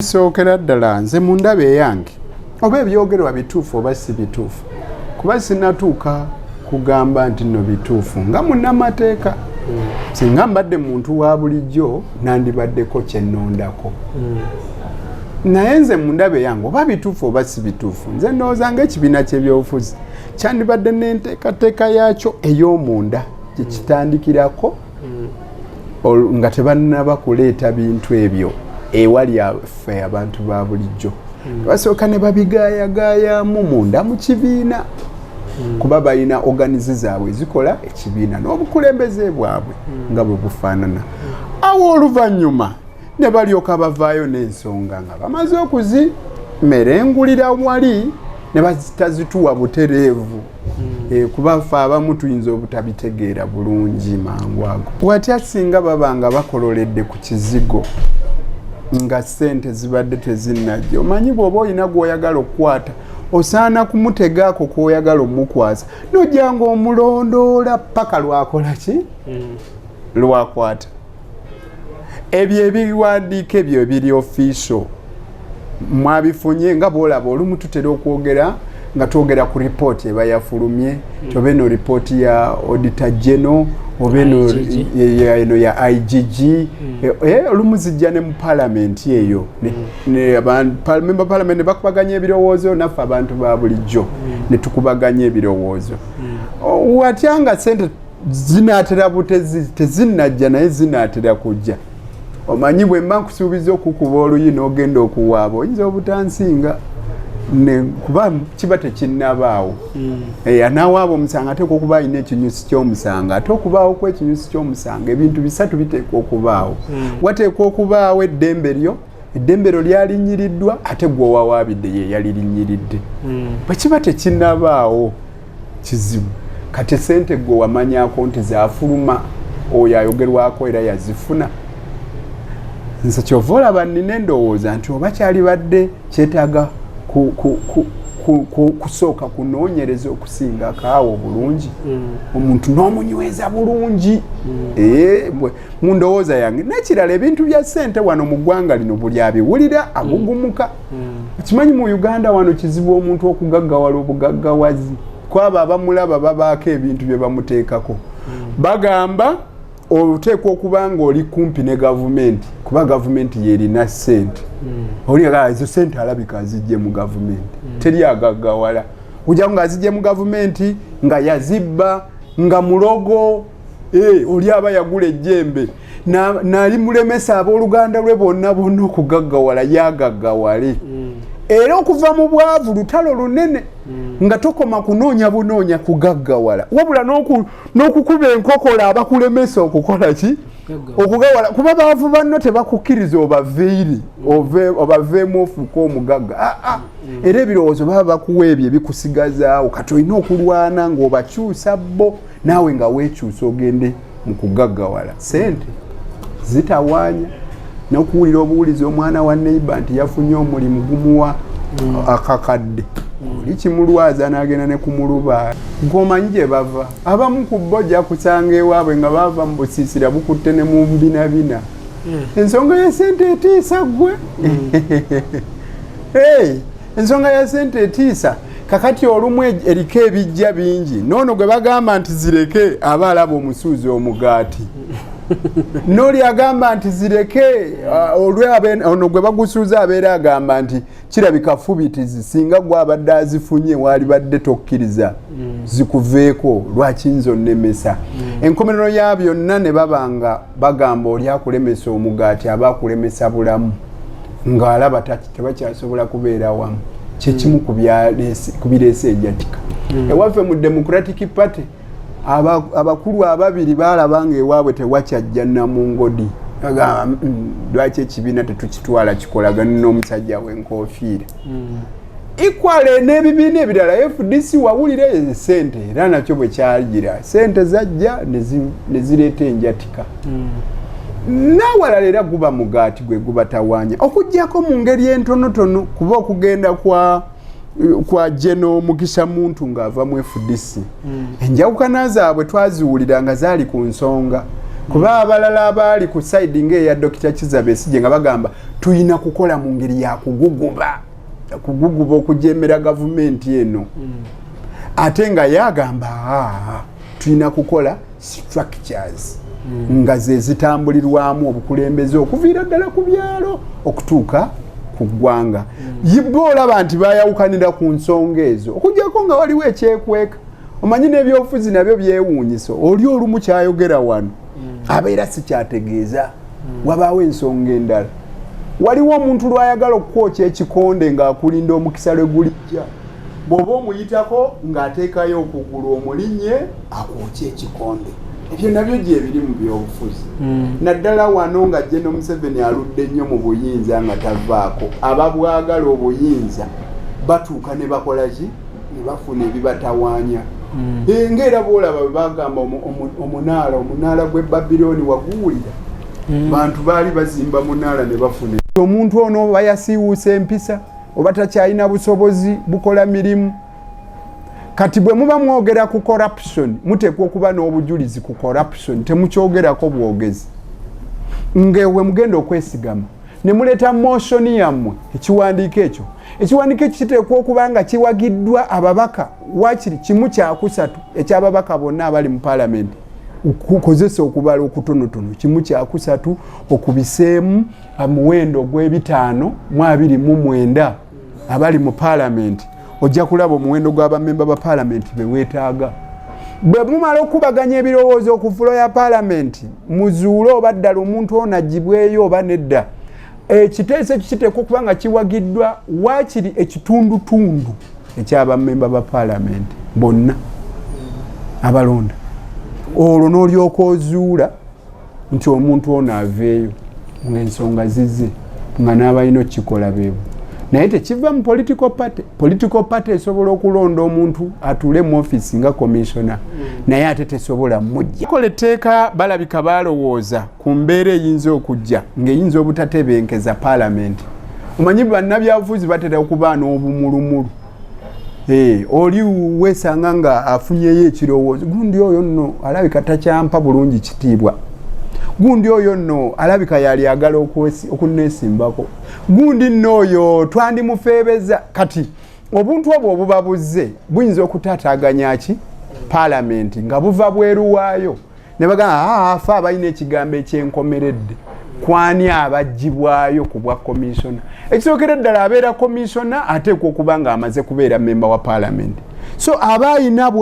Sookera ddala nze mu ndaba eyange oba ebyogerwa bituufu oba si bituufu kuba sinnatuuka kugamba nti nno bituufu nga munnamateeka singa mbadde muntu wa bulijjo nandibaddeko kye nnondako naye nze mu ndaba eyange oba bituufu oba si bituufu nze ndowooza ng'ekibiina ky'ebyobufuzi kyandibadde n'enteekateeka yaakyo ey'omunda gye kitandikirako nga tebannaba kuleeta bintu ebyo ewali affe abantu ba bulijjo basooka ne babigaayagaayamu munda mu kibiina kuba balina organize zaabwe zikola ekibiina n'obukulembeze bwabwe nga bwe bufaanana awo oluvannyuma ne balyoka bavaayo n'ensonga nga bamaze okuzimerengulira wali ne bazitazituwa butereevu kuba ffe abamu tuyinza obutabitegeera bulungi mangu ago watya singa baba nga bakololedde ku kizigo nga ssente zibadde tezinnajja omanyi bw'oba olina gw'oyagala okukwata osaana kumutegaako kw'oyagala omukwasa nojjanga omulondoola paka lwakola ki lwakwata ebyo ebiwandiika ebyo ebiri official mwabifunye nga bw'olaba olumu tutera okwogera nga twogera ku ripooti eba yafulumye tobe no ripooti ya auditor general oba eno ya IGG olumu zijja ne mu palamenti eyo memba palamenti ne bakubaganya ebirowoozo naffe abantu ba bulijjo ne tukubaganya ebirowoozo watya nga ssente zinaatera tezinnajja naye zinaatera kujja omanyi bwe mba nkusuubiza okukuba oluyi n'ogenda okuwaaba oyinza obutansinga kuba kiba tekinnabaawo anaawaaba omusanga ateekwa okuba alina ekinyusi ky'omusanga ate okubaawo kw'ekinyusi ky'omusanga ebintu bisatu biteekwa okubaawo wateekwa okubaawo eddembe lyo lyalinyiriddwa ate gwe owawaabidde ye yalirinyiridde bwe kiba tekinnabaawo kizibu kati ssente gwe wamanyako nti zaafuluma oyo ayogerwako era yazifuna nze kyova olaba nnina endowooza nti oba kyalibadde kyetaaga kusooka kunoonyereza okusinga kaawo bulungi omuntu n'omunyweza bulungi mu ndowooza yange nekirala ebintu bya ssente wano mu ggwanga lino buli abiwulira agugumuka kimanyi mu Uganda wano kizibu omuntu okugaggawala obugaggawazi kwaba abamulaba babaako ebintu bye bamuteekako bagamba oteekwa okuba nga oli kumpi ne gavumenti kuba gavumenti yerina ssente oliaga ezo ssente alabika azijje mu gavumenti teri agaggawala ojja nga azijje mu gavumenti nga yazibba nga mulogo oli aba yagula ejjembe nali mulemesa abooluganda lwe bonna okugaggawala yagaggawale era okuva mu bwavu lutalo lunene nga tokoma kunoonya bunoonya kugaggawala wabula n'okukuba enkokola abakulemesa okukola ki okugawala kuba baavu banno tebakukkiriza obaveemu ofuuka omugagga era ebirowoozo baba bakuwa ebyo ebikusigazaawo kati olina okulwana ng'obakyusa bo naawe nga weekyusa ogende mu kugaggawala ssente zitawaanya n'okuwulira obuwulizi omwana wa neighbor nti yafunye omulimu gumuwa akakadde oli kimulwaza n'agenda ne kumuluba ng'omanyi gye bava abamu ku bo ojja kusanga ewaabwe nga bava mu busiisira bukutte ne mu mbinabina ensonga ya ssente etiisa ggwe ensonga ya ssente etiisa kakati olumu eriko ebijja bingi noono gwe bagamba nti zireke aba alaba omusuuzi omugaati n'oli agamba nti zireke ono gwe bagusuuza abeera agamba nti kirabika fubitizi singa gwe abadde azifunye waali badde tokkiriza zikuveeko lwaki nzo nnemesa enkomerero ya byonna ne babanga bagamba oli akulemesa omugaati aba akulemesa bulamu ng'alaba tebakyasobola kubeera wamu kyekimu ku bireese enjatika ewaffe mu Democratic Party abakulu ababiri balaba nga ewaabwe tewakyajja namungodi lwaki ekibiina tetukitwala kikolagana n'omusajja w'enkofiira ikwale n'ebibiina ebirala FDC wawulira ssente era nakyo bwe kyagira ssente zajja ne zireeta enjatika n'awalala era guba mugaati gwe gubatawaanya okuggyako mu ngeri entonotono kuba okugenda kwa Jeno Mugisha muntu ng'ava mu FDC enjawukana zaabwe twaziwulira nga zaali ku nsonga kuba abalala abali ku side ng'eya Dr. Kizza Besigye nga bagamba tuyina kukola mu ngeri ya kuguguba okujemera gavumenti eno ate nga yagamba tuyina kukola structures nga ze zitambulirwamu obukulembeze okuviira ddala ku byalo okutuuka ku ggwanga yibo olaba nti bayawukanira ku nsonga ezo okujjako nga waliwo ekyekweka omanyi n'ebyobufuzi nabyo byewuunyisa oli olumu kyayogera wano abeera si kyategeeza wabaawo ensonga endala waliwo omuntu lwayagala okukwokya ekikonde ng'akulinda omukisa lwe gulijja bw'oba omuyitako ng'ateekayo okugulu omulinnye akwokya ekikonde ebyo nabyo gye biri mu byobufuzi naddala wano nga General Museveni aludde nnyo mu buyinza nga tavaako ababwagala obuyinza batuuka ne bakola ki ne bafuna ebibatawaanya ng'era bw'olaba bwe bagamba omunaala gw'e Babiloni waguwulira bantu baali bazimba munaala ne bafuna omuntu ono oba yasiiwuusa empisa oba takyalina busobozi bukola mirimu kati bwe muba mwogera ku corruption muteekwa okuba n'obujulizi ku corruption temukyogerako bwogezi ngewe mugenda okwesigama ne muleeta motion yammwe ekiwandiiko ekyo kiteekwa okuba nga kiwagiddwa ababaka wakiri kimu kyakusatu ekyababaka bonna abali mu paalamenti okukozesa okubala okutonotono kimu kyakusatu okubiseemu muwendo gw'R529 abali mu paalamenti ojja kulaba omuwendo gw'abamemba ba paalamenti beweetaaga bwe mumala okubaganya ebirowoozo ku fulo ya paalamenti muzuule oba ddala omuntu ono agibweyo oba nedda ekiteeso ekyo kiteekwa okuba nga kiwagiddwa waakiri ekitundutundu ekyabamemba ba paalamenti bonna abalonda olwo n'olyoka ozuula nti omuntu ono aveeyo ng'ensonga zize nga n'abalina okukikola beebo naye tekiva mu political party esobola okulonda omuntu atuule mu office nga commissioner naye ate tesobola mujja kola etteeka balabika balowooza ku mbeera eyinza okujja ng'eyinza obutatebenkeza paalamenti omanyi bannabyabufuzi batera okuba n'obumulumulu oli weesanga nga afunyeyo ekirowoozo gundi oyo nno alabika takyampa bulungi kitiibwa gundi oyo nno alabika yali agala okuneesimbako gundi nno oyo twandimufeebeza kati obuntu obwo obubabuze buyinza okutaataaganya ki paalamenti nga buva bweru waayo ne bagamba afe abalina ekigambo ekyenkomeredde kwani abagibwayo ku bwa komishona ekisookera ddala abeera komishona ateekwa okuba nga amaze kubeera memba wa paalamenti so aba ayina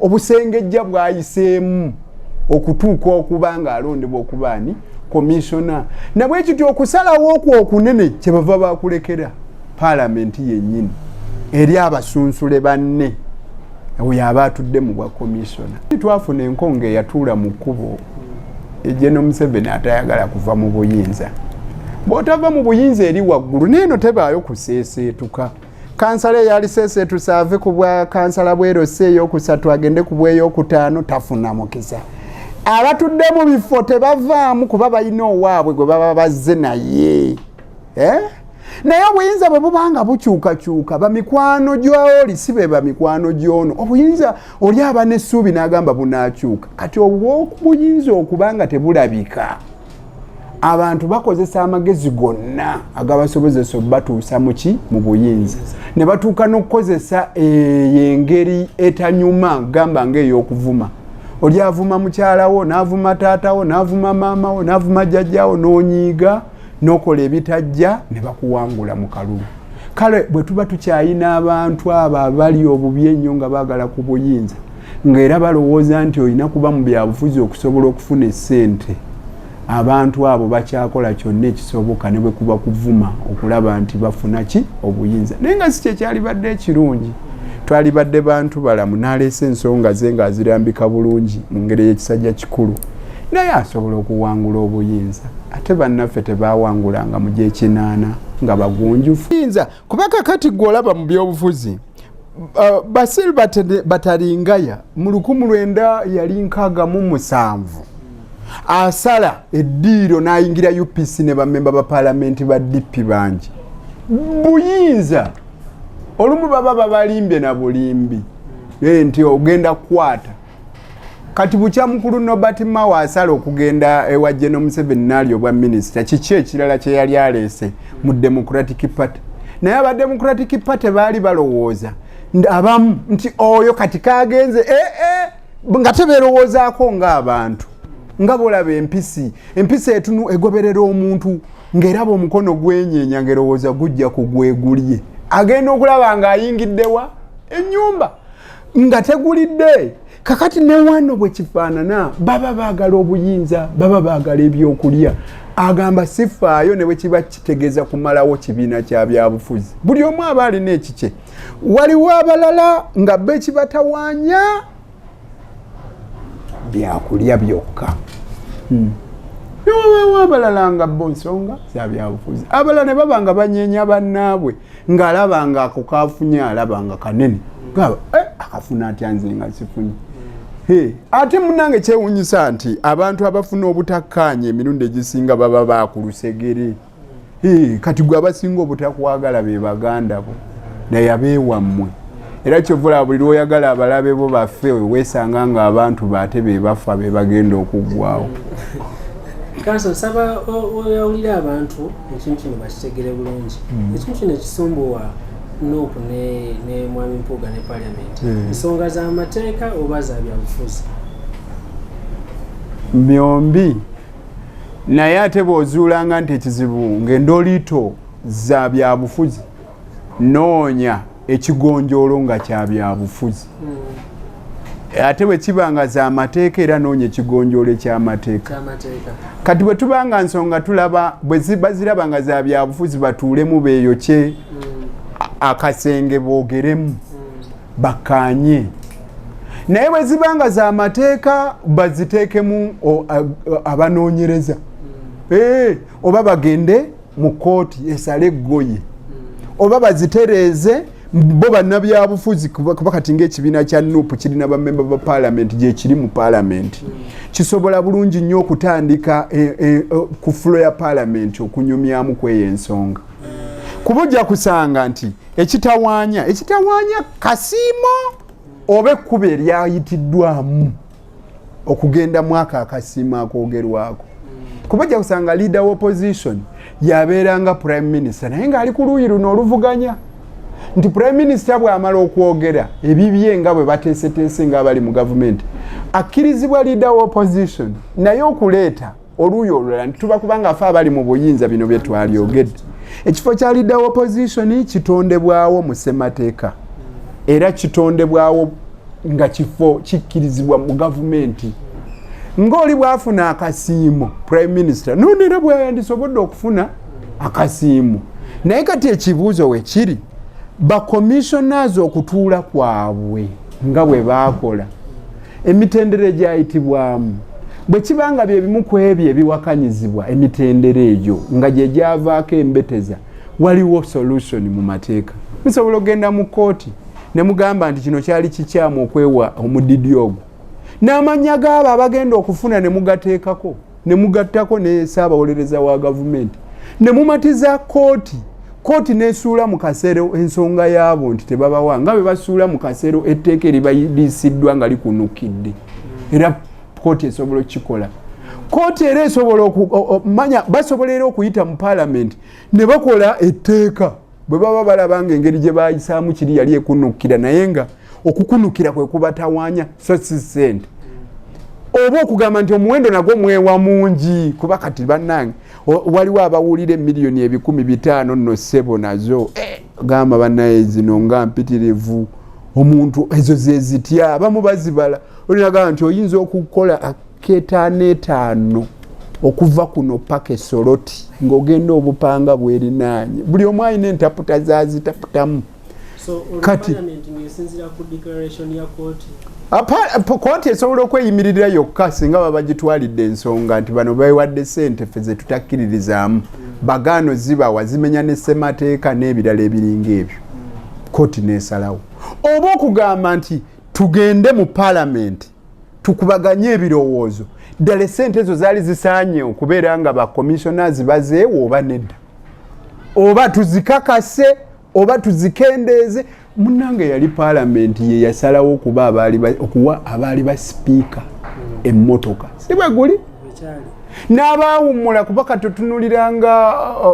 obusengejja bwayiseemu okutuuka okuba nga alondebwa okuba ani komishona nabwe kityo okusalawo okwo okunene kye bava bakulekera paalamenti yennyini eri abasunsule banne oyo aba atudde mu bwa komishona twafuna enkonga eyatuula mu kkubo General Museveni atayagala kuva mu buyinza bw'otava mu buyinza eri waggulu neeno tebaayo kuseeseetuka kansala eyali seeseetusa ave ku bwa kansala bwerose ey'okusatu agende ku bw'ey'okutaano tafuna mukisa abatudde mu bifo tebavaamu kuba balina owaabwe gwe baba bazze naye naye obuyinza bwe bubanga bukyukakyuka bamikwano gy'oli si be bamikwano gy'ono obuyinza oli aba n'essuubi n'agamba bunaakyuka kati obuyinza okuba nga tebulabika abantu bakozesa amagezi gonna agabasobozesa obatuusa mu buyinza ne batuuka n'okukozesa engeri etanyuma gamba ng'ey'okuvuma oli avuma mukyalawo n'avuma taatawo n'avuma maamawo n'avuma jjajjawo n'onyiiga n'okola ebitajja ne bakuwangula mu kalulu kale bwe tuba tukyayina abantu abo abali obubi ennyo nga baagala ku buyinza ng'era balowooza nti olina kuba mu byabufuzi okusobola okufuna essente abantu abo bakyakola kyonna ekisoboka ne bwe kuba kuvuma okulaba nti bafuna ki obuyinza naye nga si kyekyalibadde ekirungi twalibadde bantu balamu n'aleese ensonga ze ng'azirambika bulungi mu ngeri y'ekisajja kikulu naye asobola okuwangula obuyinza ate bannaffe tebawangulanga mu gy'ekinaana nga bagunjufu kuba kakati gw'olaba mu byobufuzi Basil Batalingaya mu 1900 yali 67 asala eddiiro n'ayingira UPC ne bamemba ba paalamenti ba DP bangi buyinza olumu baba babalimbye na bulimbi nti ogenda kukwata kati bukya mukulu Nobert Mao asala okugenda ewa General Museveni nali obwa minister kiki ekirala kye yali alese mu Democratic Party naye aba Democratic Party baali balowooza abamu nti oyo kati kagenze nga teberowoozaako ng'abantu nga bolaba empisi etunu egoberera omuntu ng'eraba omukono gwenyeenya ng'erowooza gujja kugwegulye agenda okulaba ng'ayingiddewa ennyumba nga tegulidde kakati ne wano bwe kifaanana baba baagala obuyinza baba baagala ebyokulya agamba sifaayo ne bwe kiba kitegeeza kumalawo kibiina kya byabufuzi buli omu aba alina ekikye waliwo abalala nga be kibatawaanya byakulya byokka niwawewo abalala nga bo nsonga za byabufuzi abalala ne baba nga banyeenya bannaabwe ng'alaba nga ako kaafunye alaba nga kanene gaba akafuna atya nze nga sifunye ate munange kyewunyisa nti abantu abafuna obutakkaanya emirundi egisinga baba baakulusegere kati gwe abasinga obutakwagala be baganda bo naye abeewammwe era kyovula buli lw'oyagala abalabe bo baffe weesanga ng'abantu baate be bafa be bagenda okuggwawo Kanso saba oyawulira abantu ekintu kino bakitegere bulungi ekintu kino ekisumbuwa Nuupu ne Mwami Mpuuga ne Parliament ensonga z'amateeka oba za byabufuzi byombi naye ate bw'ozuulanga nti ekizibu ng'endoliito za byabufuzi noonya ekigonjoolo nga kya byabufuzi ate bwe kibanga za amateeka era noonya ekigonjoolo eky'amateeka kati bwe tubanga nsonga tulaba bwe baziraba nga za byabufuzi batuulemu beeyokye akasenge boogeremu bakkaanye naye bwe zibanga za amateeka baziteekemu abanoonyereza oba bagende mu kooti esale eggoye oba bazitereeze bo bannabyabufuzi kuba kati ng'ekibiina kya Nuupu kirina bammemba ba Parliament gye kiri mu Parliament kisobola bulungi nnyo okutandika ku floor ya Parliament okunyumyamu kweyo ensonga kubujja kusanga nti ekitawaanya kasiimo oba ekkuba eryayitiddwamu okugenda mwaka akasiimo akoogerwako kubujja kusanga leader wa opposition yabeeranga prime minister naye ng'ali ku luuyi luno oluvuganya nti prime minister bw'amala okwogera ebibye nga bwe bateeseteese ng'abali mu gavumenti akkirizibwa leader wa opposition naye okuleeta oluuyi olulala ntituba kubanga afe abali mu buyinza bino bye twalyogedde ekifo kya leader wa opposition kitondebwawo mu ssemateeka era kitondebwawo nga kifo kikkirizibwa mu gavumenti ng'oli bw'afuna akasiimo prime minister n'onera bw'ayandisobodde okufuna akasiimo naye kati ekibuuzo we kiri bakomissionaas okutuula kwabwe nga bwe baakola emitendera gyayitibwamu bwe kibanga bye bimu ku ebyo ebiwakanyizibwa emitendera egyo nga gye gyavaako embeteza waliwo solution mu mateeka musobola okugenda mu kooti ne mugamba nti kino kyali kikyamu okwewa omudidi ogwo n'amannya g'abo abagenda okufuna ne mugateekako ne mugattako ne ssaabawolereza wa gavumenti ne mumatiza kooti nesuula mu kasero ensonga yaabo nti tebabawa nga bwe basuula mu kasero etteeka eribayisiddwa nga likunukidde era kooti esobola okukikola kooti era esobola manya basobola era okuyita mu Parliament ne bakola etteeka bwe baba balaba nga engeri gye bayisaamu kiri yali ekunukira naye nga okukunukira kwe kubatawaanya so si ssente oba okugamba nti omuwendo nagwo mwewa mungi kuba kati bannange waliwo abawulira emiliyoni 15,000 nno ssebo nazo gamba bannaye zino nga mpitirivu omuntu ezo ze zitya abamu bazibala olinaga nti oyinza okukola ak'etaano okuva kuno paka Soroti ng'ogenda obupanga bwerinaanye buli omu alina entaputa zazitaputamu kati ngesinzira ku declaration ya kooti kooti esobola okweyimirira yokka singa baba gitwalidde ensonga nti bano beewadde ssente ffe ze tutakkiririzaamu bagaano zibawa zimenya ne ssemateeka n'ebirala ebiringa ebyo kooti n'esalawo oba okugamba nti tugende mu Parliament tukubaganye ebirowoozo ddala essente ezo zaali zisaanye okubeera nga bakomissionaas bazeewo oba nedda oba tuzikakase oba tuzikendeeze munnange yali Parliament ye yasalawo okuwa abaali ba speaker emmotoka si bwe guli n'abaawummula kubaka tutunuliranga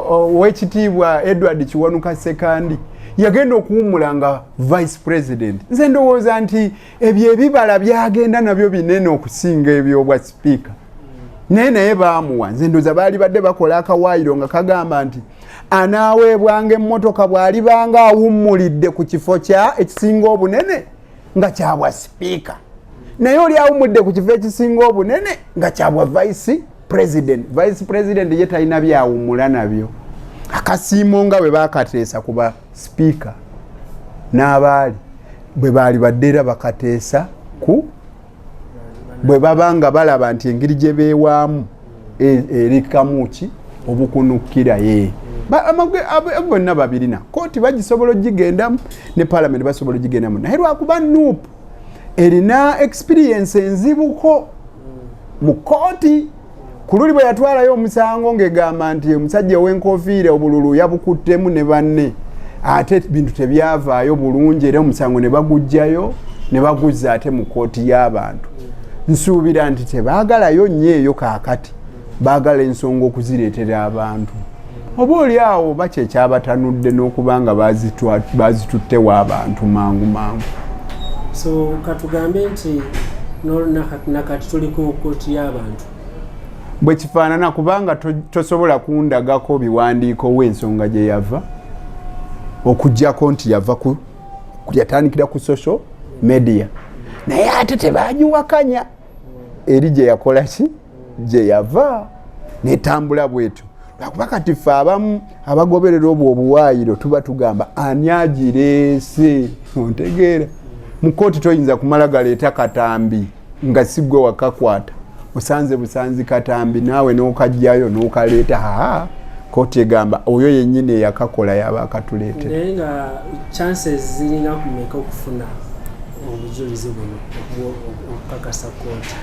owekitiibwa Edward Kiwanuka Sekandi yagenda okuwummula nga vice president. Nze ndowooza nti ebyo ebibala byagenda nabyo binene okusinga ebyobwa sipiika naye baamuwa. Nze ndowooza baali badde bakola akawaayiro nga kagamba nti anaaweebwanga emmotoka bw'alibanga awummulidde ku kifo ekisinga obunene nga kyabwa sipiika, naye oli awummudde ku kifo ekisinga obunene nga kyabwa vice president ye talina byawummula nabyo. Akasiimo nga bwe baakateesa ku ba sipiika n'abaali bwe baali badde era bakateesa ku bwe babanga balaba nti engeri gye beewaamu eri kamuki obukunukkira ye bonna babirina kooti bagisobola ogigendamu ne parliament basobola ogigendamu naye lwakuba Nuupu erina experience enzibuko mu kooti. Ku luli bwe yatwalayo omusango ng'egamba nti omusajja ow'enkofiira obululu yabukuttemu ne banne ate bintu tebyavaayo bulungi era omusango ne bagujjayo ne baguzza ate mu kooti y'abantu. Nsuubira nti tebaagalayo nnyo eyo kaakati, baagala ensonga okuzireetera abantu. Oba oli awo bakyekyabatanudde n'okuba nga bazituttewo abantu mangu. So katugambe nti nakati tuli ku kooti y'abantu bwe kifaanana kubanga tosobola kundagako biwandiiko w'ensonga gye yava okuggyako nti yava yatandikira ku social media naye ate tebagiwakanya eri gye yakola ki gye yava netambula bwetyo. Lwakuba kati ffe abamu abagoberera obwo obuwaayiro tuba tugamba ani agireese ontegeera. Mu kooti toyinza kumala galeeta katambi nga si gwe wakakwata osanze busanzi katambi naawe n'okajjayo n'okaleeta kooti egamba oyo yennyini eyakakola yaba akatuleetera. Naye nga chances zirina kumeka okufuna obujulizi buno okukakasa kooti.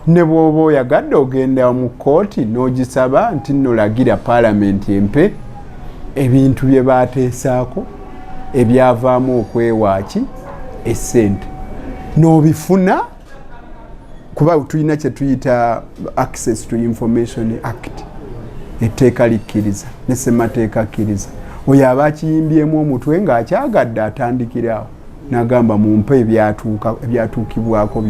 Ne bw'oba oyagadde ogenda mu kooti n'ogisaba nti nno lagira paalamenti empe ebintu bye baateesaako ebyavaamu okwewaaki essente n'obifuna kuba tulina kye tuyita Access to Information Act etteeka likkiriza ne ssemateeka akkiriza. Oyo aba akiyimbyemu omutwe ng'akyagadde atandikirawo n'agamba mumpe ebyatuukibwako